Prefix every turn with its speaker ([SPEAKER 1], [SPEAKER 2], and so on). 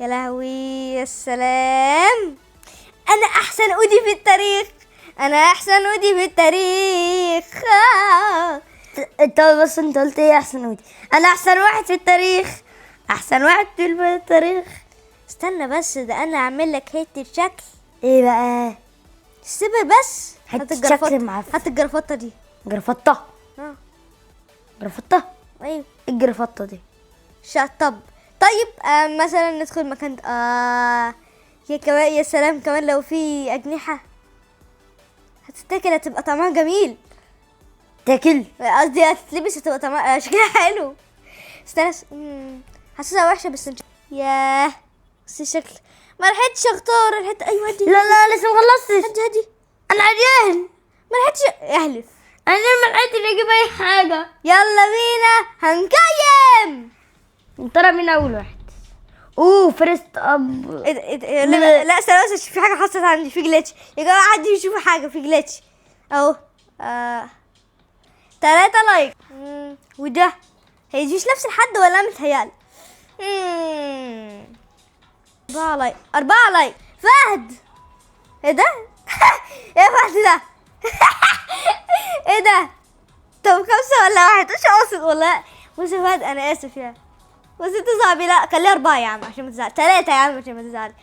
[SPEAKER 1] يا لهوي يا سلام. انا احسن اودي في التاريخ، انا احسن اودي في التاريخ.
[SPEAKER 2] انت بس انت قلت ايه احسن ودي؟ انا احسن واحد في التاريخ، احسن واحد في التاريخ.
[SPEAKER 1] استنى بس، ده انا اعمل لك حته شكل.
[SPEAKER 2] ايه بقى؟
[SPEAKER 1] سيبها بس.
[SPEAKER 2] حتة شكل معفن.
[SPEAKER 1] هات الجرافطه دي.
[SPEAKER 2] جرافطة؟
[SPEAKER 1] اه
[SPEAKER 2] جرافطة؟
[SPEAKER 1] ايوه.
[SPEAKER 2] ايه الجرافطة دي؟
[SPEAKER 1] شطب. طيب مثلا ندخل مكان يا كمان يا سلام، كمان لو في اجنحه هتتاكل هتبقى طعمها جميل.
[SPEAKER 2] تاكل؟
[SPEAKER 1] قصدي هتتلبس هتبقى طعمها شكلها حلو. استنى حاسسها وحشه بس ياه بس الشكل ما لحقتش اختار الحته. ايوه دي.
[SPEAKER 2] لا لا لسه مخلصتش.
[SPEAKER 1] هدي
[SPEAKER 2] انا عريان،
[SPEAKER 1] ما لحقتش احلف.
[SPEAKER 2] انا ما لحقتش اجيب اي حاجة.
[SPEAKER 1] يلا بينا هنقيم.
[SPEAKER 2] يا ترى مين اول واحد؟ اوه فيرست اب.
[SPEAKER 1] لا استنى بس، في حاجه حصلت عندي، في جليتش يا جماعه، حد يشوف حاجه في جليتش اهو. 3 لايك. وده هي مش نفس الحد ولا متهيألي؟ 4 لايك، 4 لايك. فهد ايه ده؟ ايه فهد ده؟ ايه ده؟ طب 5 ولا 1 مش قاصد والله. بص يا فهد انا اسف يعني، بس انت صعبي. لا خليها 4 يا عم عشان ما تزعل، 3 يا عم عشان ما تزعل.